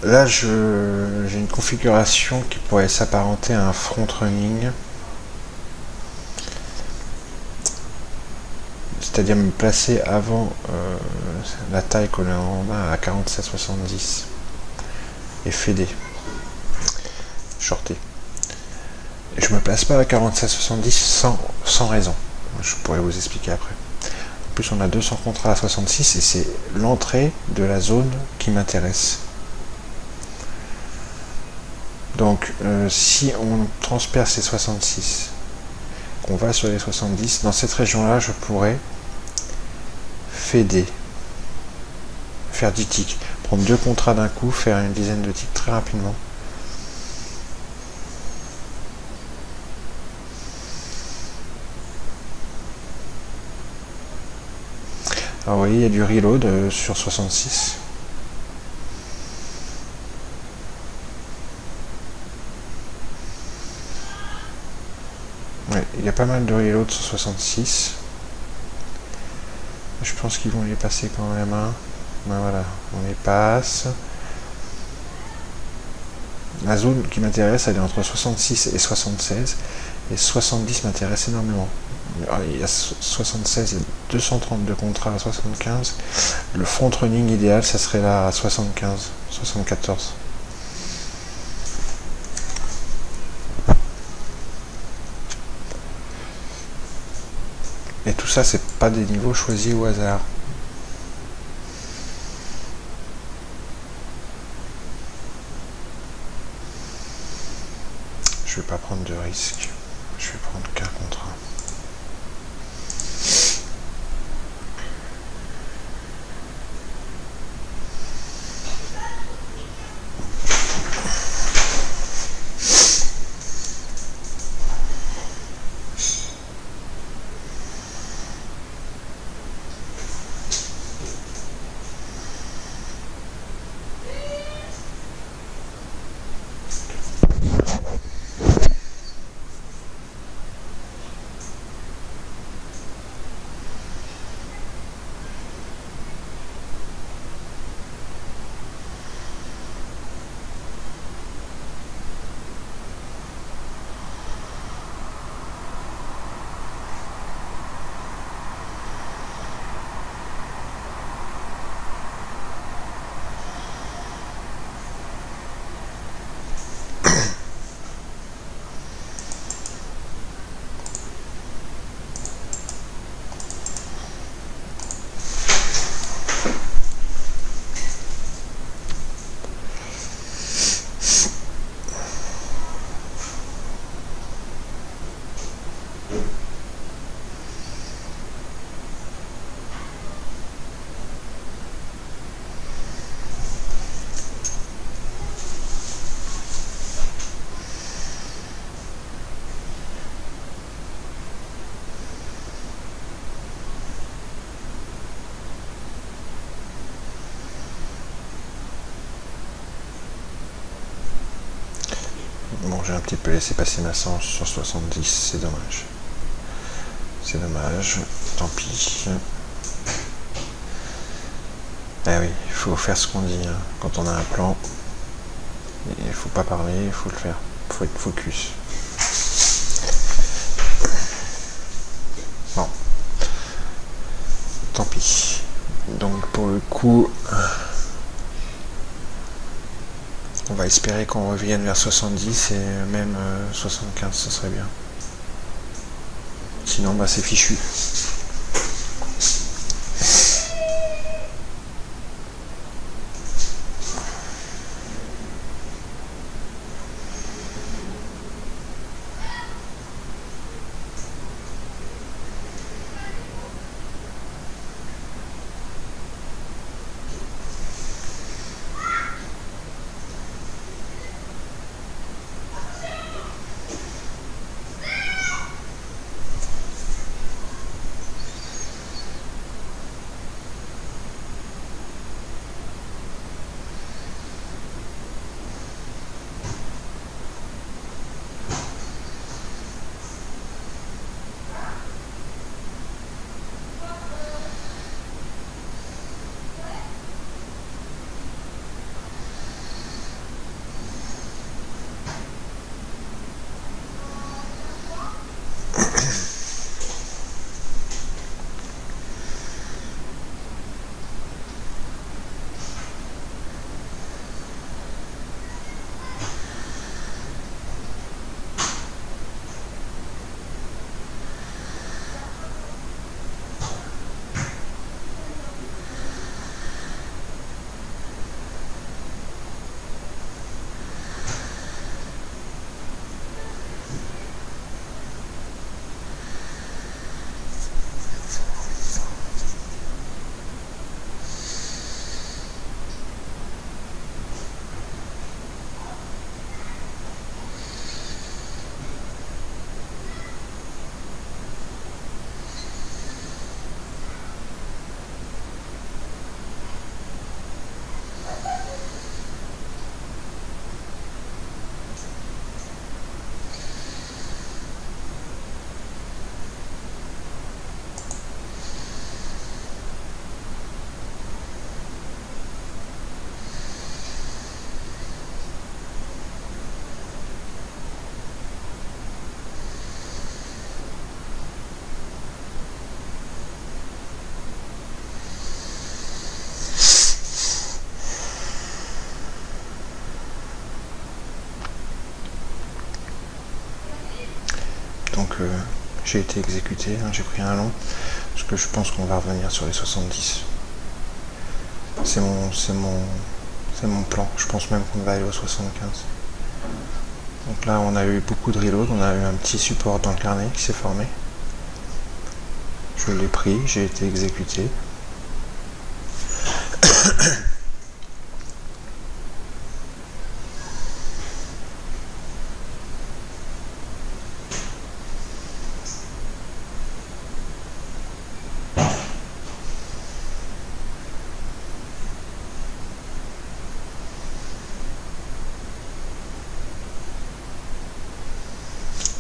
là, j'ai une configuration qui pourrait s'apparenter à un front running. C'est-à-dire me placer avant la taille qu'on a en bas à 47,70 et fader, shorter. Et je me place pas à 47,70 sans raison. Je pourrais vous expliquer après. En plus, on a 200 contrats à 66 et c'est l'entrée de la zone qui m'intéresse. Donc, si on transperce les 66, qu'on va sur les 70, dans cette région-là, je pourrais fader, faire 10 ticks, prendre 2 contrats d'un coup, faire une dizaine de ticks très rapidement. Alors vous voyez, il y a du reload sur 66. Ouais, il y a pas mal de reload sur 66. Je pense qu'ils vont les passer quand même. Hein. Ben voilà, on les passe. La zone qui m'intéresse, elle est entre 66 et 76. Et 70 m'intéresse énormément. Il y a 76, il y a 232 contrats à 75. Le front running idéal, ça serait là à 75, 74. Et tout ça, c'est pas des niveaux choisis au hasard. Je vais pas prendre de risque. Je vais prendre qu'un contrat. Bon, j'ai un petit peu laissé passer ma chance sur 70, c'est dommage. C'est dommage, tant pis. Eh oui, il faut faire ce qu'on dit, hein. Quand on a un plan, il faut pas parler, il faut le faire. Il faut être focus. Bon. Tant pis. Donc pour le coup, on va espérer qu'on revienne vers 70 et même 75, ce serait bien. Sinon, bah c'est fichu. donc j'ai été exécuté, hein, j'ai pris un long, parce que je pense qu'on va revenir sur les 70. C'est mon plan, je pense même qu'on va aller aux 75. Donc là on a eu beaucoup de reload, on a eu un petit support dans le carnet qui s'est formé. Je l'ai pris, j'ai été exécuté.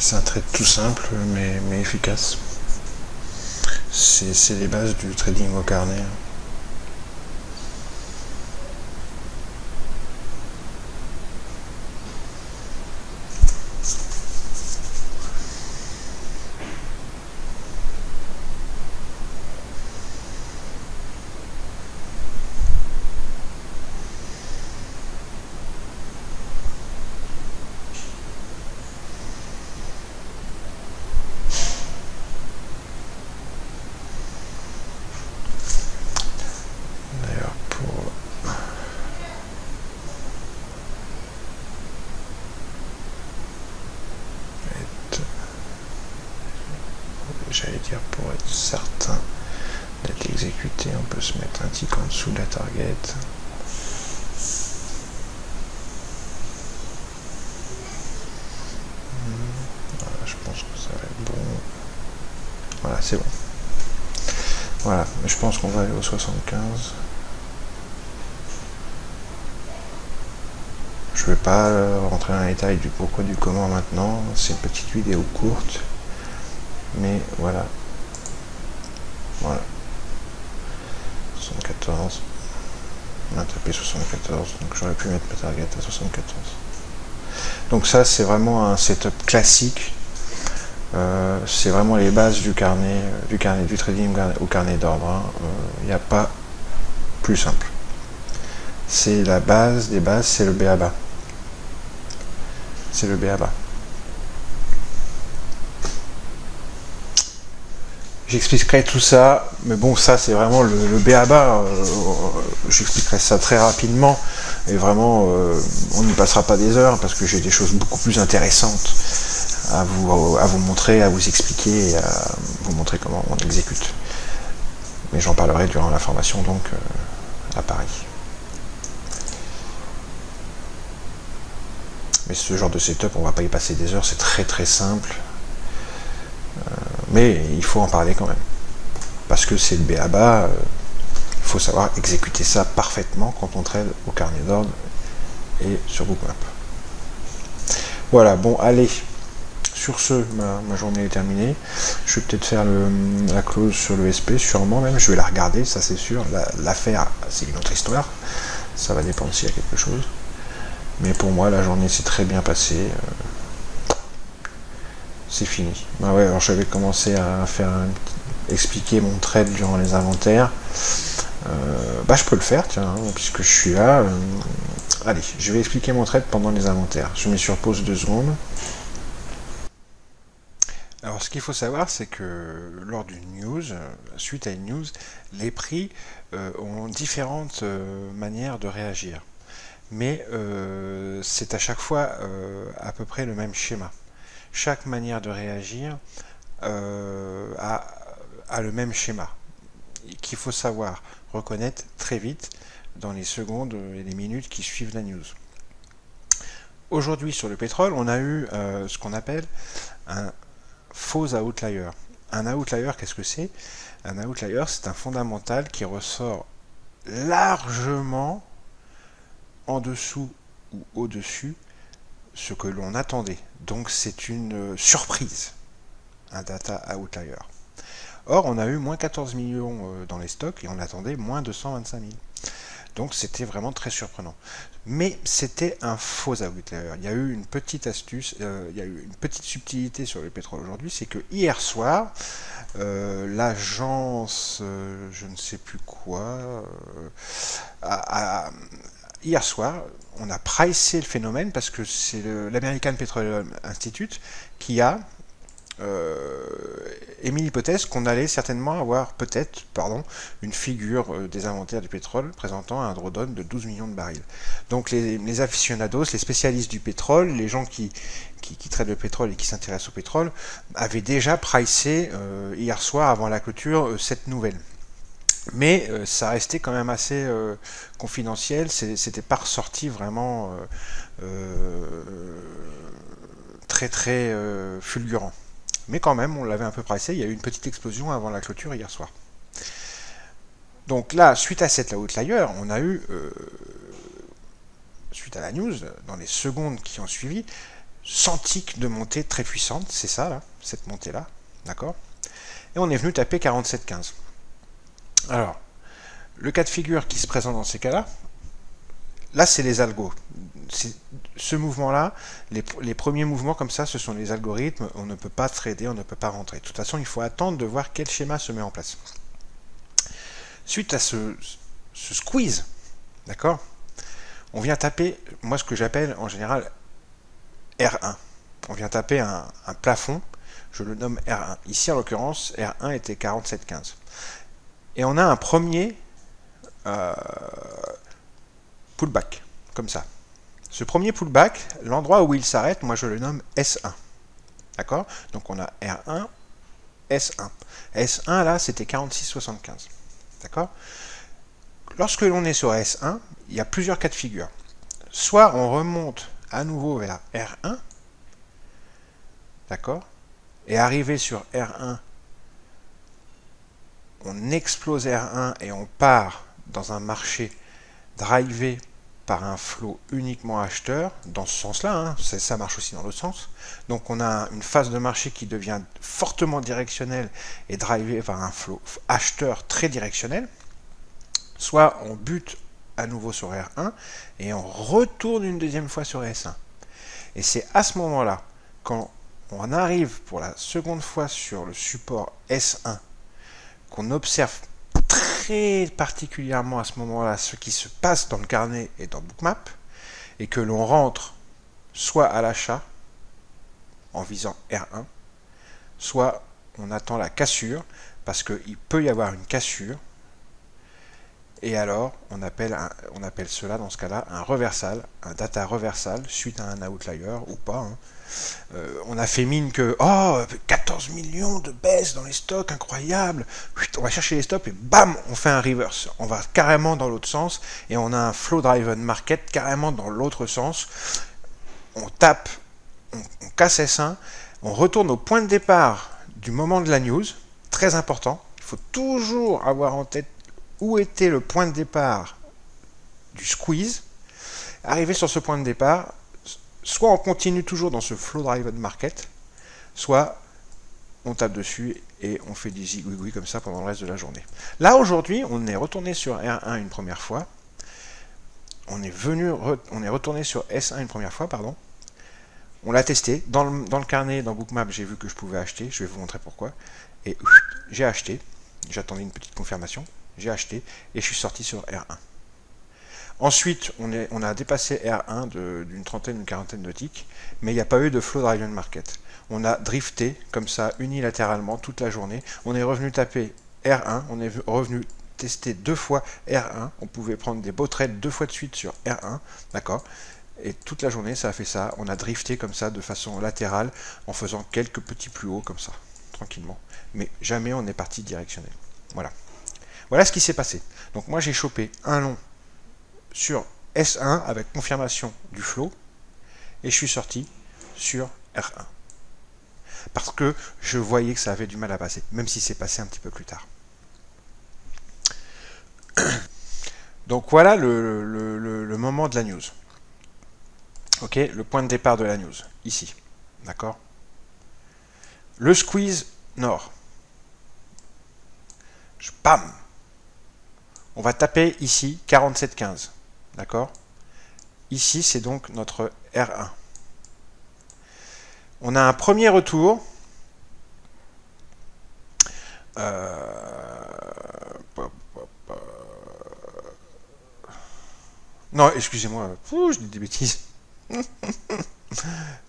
C'est un trade tout simple mais efficace. C'est les bases du trading au carnet. J'allais dire pour être certain d'être exécuté, on peut se mettre un tick en dessous de la target. Voilà, je pense que ça va être bon. Voilà, c'est bon. Voilà, je pense qu'on va aller au 75. Je ne vais pas rentrer dans les détails du pourquoi du comment maintenant, c'est une petite vidéo courte. Mais voilà. Voilà. 74. On a tapé 74, donc j'aurais pu mettre ma target à 74. Donc ça c'est vraiment un setup classique. C'est vraiment les bases du carnet du trading au carnet d'ordre. Il n'y a pas plus simple. C'est la base des bases, c'est le B.A.B.A. C'est le B.A.B.A. J'expliquerai tout ça, mais bon, ça c'est vraiment le B.A.B.A. J'expliquerai ça très rapidement, et vraiment, on n'y passera pas des heures, parce que j'ai des choses beaucoup plus intéressantes à vous montrer, à vous expliquer, et à vous montrer comment on exécute. Mais j'en parlerai durant la formation, donc, à Paris. Mais ce genre de setup, on va pas y passer des heures, c'est très très simple. Mais il faut en parler quand même. Parce que c'est le B.A.B.A. Il faut savoir exécuter ça parfaitement quand on trade au carnet d'ordre et sur Bookmap. Voilà, bon, allez. Sur ce, ma journée est terminée. Je vais peut-être faire la close sur le SP, sûrement même. Je vais la regarder, ça c'est sûr. L'affaire, c'est une autre histoire. Ça va dépendre s'il y a quelque chose. Mais pour moi, la journée s'est très bien passée. C'est fini. Bah ouais, alors j'avais commencé à expliquer mon trade durant les inventaires. Bah je peux le faire, tiens, puisque je suis là. Allez, je vais expliquer mon trade pendant les inventaires. Je mets sur pause 2 secondes. Alors ce qu'il faut savoir, c'est que lors d'une news, suite à une news, les prix ont différentes manières de réagir. Mais c'est à chaque fois à peu près le même schéma. Chaque manière de réagir a le même schéma qu'il faut savoir reconnaître très vite dans les secondes et les minutes qui suivent la news. Aujourd'hui sur le pétrole, on a eu ce qu'on appelle un faux outlier. Un outlier, qu'est-ce que c'est? Un outlier, c'est un fondamental qui ressort largement en dessous ou au-dessus ce que l'on attendait. Donc c'est une surprise, un data outlier. Or, on a eu moins 14 millions dans les stocks et on attendait moins 225 000. Donc c'était vraiment très surprenant. Mais c'était un faux outlier. Il y a eu une petite astuce, il y a eu une petite subtilité sur le pétrole aujourd'hui, c'est que hier soir, l'agence, je ne sais plus quoi, hier soir, on a pricé le phénomène parce que c'est l'American Petroleum Institute qui a émis l'hypothèse qu'on allait certainement avoir peut-être, une figure des inventaires du pétrole présentant un drawdown de 12 millions de barils. Donc les aficionados, les spécialistes du pétrole, les gens qui traitent le pétrole et qui s'intéressent au pétrole, avaient déjà pricé hier soir avant la clôture cette nouvelle. Mais ça restait quand même assez confidentiel, c'était pas ressorti vraiment très très fulgurant. Mais quand même, on l'avait un peu pricé, il y a eu une petite explosion avant la clôture hier soir. Donc là, suite à cette outlier, on a eu, suite à la news, dans les secondes qui ont suivi, 100 ticks de montée très puissante, c'est ça là, cette montée-là, d'accord? Et on est venu taper 47,15. Alors, le cas de figure qui se présente dans ces cas-là, là c'est les algos. Ce mouvement-là, les premiers mouvements comme ça, ce sont les algorithmes, on ne peut pas trader, on ne peut pas rentrer. De toute façon, il faut attendre de voir quel schéma se met en place. Suite à ce squeeze, d'accord, on vient taper, moi ce que j'appelle en général R1. On vient taper un plafond, je le nomme R1. Ici en l'occurrence, R1 était 47,15. Et on a un premier pullback, comme ça. Ce premier pullback, l'endroit où il s'arrête, moi je le nomme S1. D'accord? Donc on a R1, S1. S1 là, c'était 46,75. D'accord? Lorsque l'on est sur S1, il y a plusieurs cas de figure. Soit on remonte à nouveau vers R1, d'accord? Et arrivé sur R1, on explose R1 et on part dans un marché drivé par un flow uniquement acheteur, dans ce sens-là, hein, ça marche aussi dans l'autre sens. Donc on a une phase de marché qui devient fortement directionnelle et drivée par un flow acheteur très directionnel. Soit on bute à nouveau sur R1 et on retourne une deuxième fois sur S1. Et c'est à ce moment-là, quand on arrive pour la seconde fois sur le support S1, qu'on observe très particulièrement à ce moment-là ce qui se passe dans le carnet et dans Bookmap, et que l'on rentre soit à l'achat en visant R1, soit on attend la cassure, parce qu'il peut y avoir une cassure, et alors on appelle cela dans ce cas-là un reversal, un data reversal suite à un outlier ou pas. Hein. On a fait mine que 14 millions de baisse dans les stocks, incroyable. On va chercher les stops et bam, on fait un reverse. On va carrément dans l'autre sens et on a un flow driven market carrément dans l'autre sens. On tape, on casse S1, on retourne au point de départ du moment de la news, très important. Il faut toujours avoir en tête où était le point de départ du squeeze. Arrivé sur ce point de départ, soit on continue toujours dans ce flow driven market, soit on tape dessus et on fait des zigouigouis comme ça pendant le reste de la journée. Là aujourd'hui, on est retourné sur R1 une première fois, on est retourné sur S1 une première fois, pardon. On l'a testé dans le carnet, dans Bookmap, j'ai vu que je pouvais acheter, je vais vous montrer pourquoi, et j'ai acheté, j'attendais une petite confirmation, j'ai acheté et je suis sorti sur R1. Ensuite, on a dépassé R1 d'une trentaine, une quarantaine de ticks, mais il n'y a pas eu de flow driven market. On a drifté comme ça unilatéralement toute la journée. On est revenu taper R1, on est revenu tester deux fois R1. On pouvait prendre des beaux trades deux fois de suite sur R1, d'accord? Et toute la journée, ça a fait ça. On a drifté comme ça de façon latérale en faisant quelques petits plus hauts comme ça, tranquillement. Mais jamais on est parti directionnel. Voilà. Voilà ce qui s'est passé. Donc moi j'ai chopé un long sur S1 avec confirmation du flow et je suis sorti sur R1. Parce que je voyais que ça avait du mal à passer, même si c'est passé un petit peu plus tard. Donc voilà le moment de la news. Ok, le point de départ de la news, ici. D'accord? Le squeeze nord. Bam! On va taper ici 47,15. D'accord? Ici, c'est donc notre R1. On a un premier retour. Non, excusez-moi. Je dis des bêtises.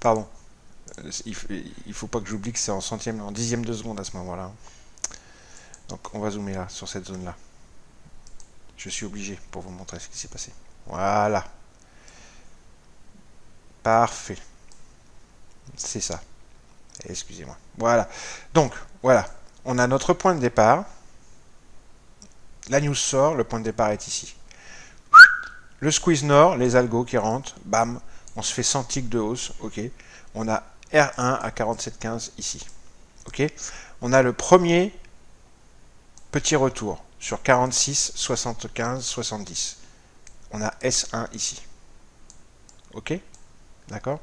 Pardon. Il faut pas que j'oublie que c'est en centième, en dixième de seconde à ce moment-là. Donc on va zoomer là, sur cette zone-là. Je suis obligé pour vous montrer ce qui s'est passé. Voilà. Parfait. C'est ça. Excusez-moi. Voilà. Donc, voilà. On a notre point de départ. La news sort, le point de départ est ici. Le squeeze nord, les algos qui rentrent, bam, on se fait 100 ticks de hausse, ok. On a R1 à 47,15 ici, ok. On a le premier petit retour sur 46, 75, 70. On a S1 ici, ok, d'accord.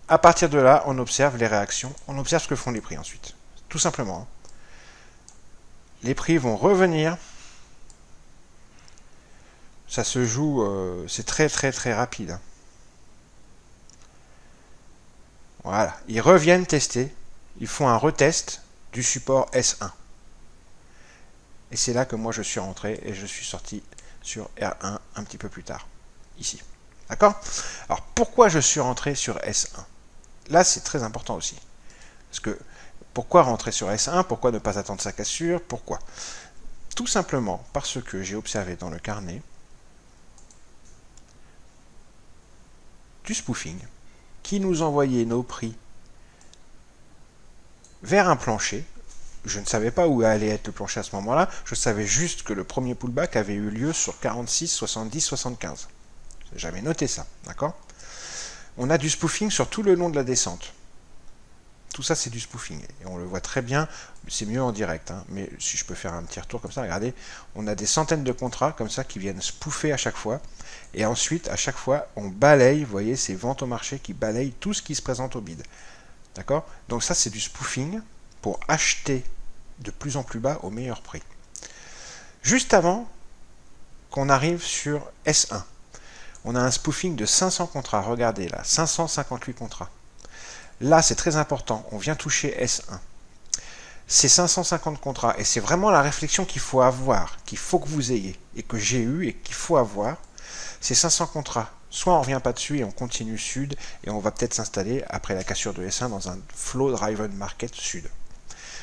À partir de là, on observe les réactions, on observe ce que font les prix ensuite, tout simplement. Les prix vont revenir. Ça se joue, c'est très rapide. Voilà, ils reviennent tester, ils font un retest du support S1. Et c'est là que moi je suis rentré et je suis sorti sur R1 un petit peu plus tard, ici. D'accord? Alors pourquoi je suis rentré sur S1? Là c'est très important aussi. Parce que pourquoi rentrer sur S1? Pourquoi ne pas attendre sa cassure? Pourquoi? Tout simplement parce que j'ai observé dans le carnet du spoofing qui nous envoyait nos prix vers un plancher. Je ne savais pas où allait être le plancher à ce moment-là, je savais juste que le premier pullback avait eu lieu sur 46, 70, 75. J'avais noté ça, d'accord? On a du spoofing sur tout le long de la descente. Tout ça, c'est du spoofing. Et on le voit très bien, c'est mieux en direct. Hein, mais si je peux faire un petit retour comme ça, regardez, on a des centaines de contrats comme ça qui viennent spoofer à chaque fois. Et ensuite, à chaque fois, on balaye, vous voyez, ces ventes au marché qui balayent tout ce qui se présente au bid. D'accord? Donc ça, c'est du spoofing pour acheter de plus en plus bas au meilleur prix. Juste avant qu'on arrive sur S1, on a un spoofing de 500 contrats. Regardez là, 558 contrats. Là, c'est très important, on vient toucher S1. C'est 550 contrats, et c'est vraiment la réflexion qu'il faut avoir, qu'il faut que vous ayez, et que j'ai eu, et qu'il faut avoir. Ces 500 contrats, soit on ne revient pas dessus et on continue sud, et on va peut-être s'installer après la cassure de S1 dans un flow driven market sud.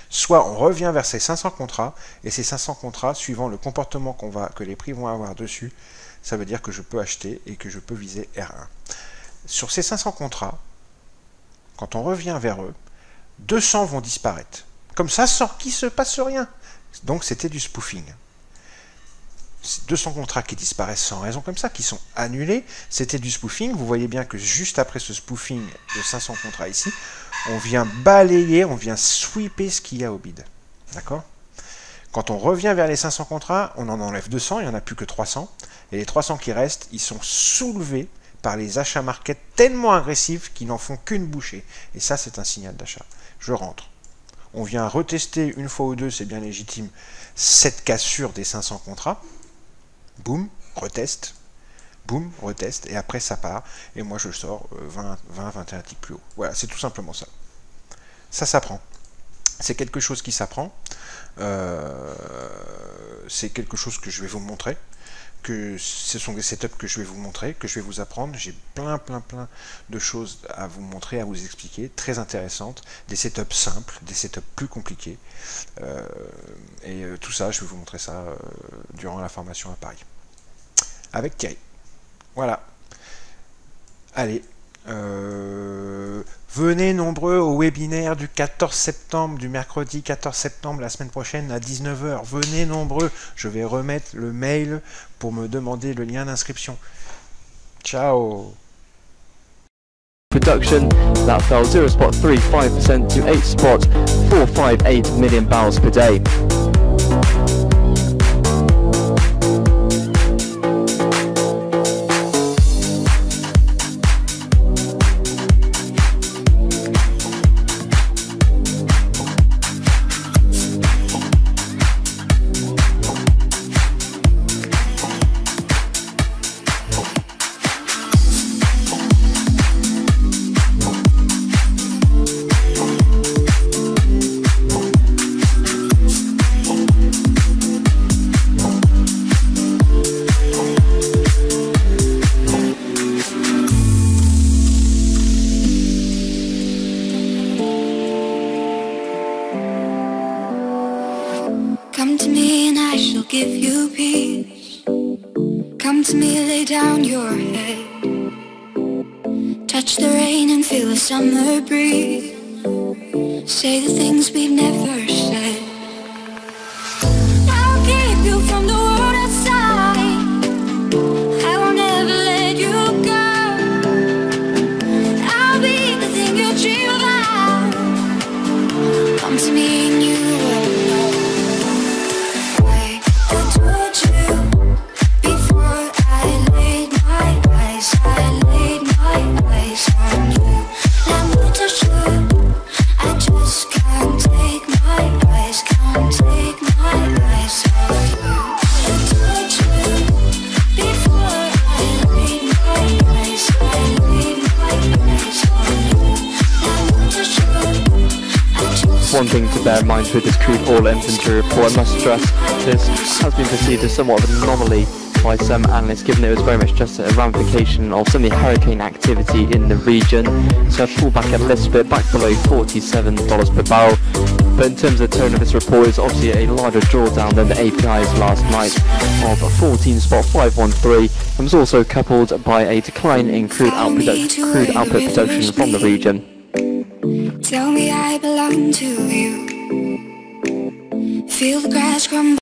Soit on revient vers ces 500 contrats, et ces 500 contrats, suivant le comportement que les prix vont avoir dessus, ça veut dire que je peux acheter et que je peux viser R1. Sur ces 500 contrats, quand on revient vers eux, 200 vont disparaître. Comme ça, sans qu'il ne se passe rien. Donc c'était du spoofing. 200 contrats qui disparaissent sans raison comme ça, qui sont annulés, c'était du spoofing. Vous voyez bien que juste après ce spoofing de 500 contrats ici, on vient balayer, on vient sweeper ce qu'il y a au bid. D'accord? Quand on revient vers les 500 contrats, on en enlève 200, il n'y en a plus que 300. Et les 300 qui restent, ils sont soulevés par les achats market tellement agressifs qu'ils n'en font qu'une bouchée. Et ça, c'est un signal d'achat. Je rentre. On vient retester une fois ou deux, c'est bien légitime, cette cassure des 500 contrats. Boum, reteste. Boum, reteste. Et après, ça part. Et moi, je sors 20, 21 ticks plus haut. Voilà, c'est tout simplement ça. Ça s'apprend. C'est quelque chose qui s'apprend. C'est quelque chose que je vais vous montrer. Que ce sont des setups que je vais vous montrer, que je vais vous apprendre. J'ai plein de choses à vous montrer, à vous expliquer, très intéressantes, des setups simples, des setups plus compliqués, et tout ça, je vais vous montrer ça durant la formation à Paris, avec Thierry. Voilà. Allez, venez nombreux au webinaire du 14 septembre, du mercredi 14 septembre, la semaine prochaine à 19 h. Venez nombreux, je vais remettre le mail pour me demander le lien d'inscription. Ciao. Production that fell 0.35% to 8.458 million barrels per day. down your head. Touch the rain and feel the summer breeze. Say the things we've never said. I'll keep you from the world outside. I won't ever let you go. I'll be the thing you dream about. Come to me and you will know. I told you before I laid my eyes on you. Let me touch you. I just can't take my eyes off you. I told you before I laid my eyes on you. Let me touch you. I just One thing to bear in mind with this crude oil inventory report, I must stress, this has been perceived as somewhat of an anomaly by some analysts, given it was very much just a ramification of some of the hurricane activity in the region. So I've pulled back a little bit, back below $47 per barrel. But in terms of the tone of this report, it's obviously a larger drawdown than the API's last night of 14.513, and was also coupled by a decline in crude output production from the region. tell me I belong to you. Feel the grass crumble.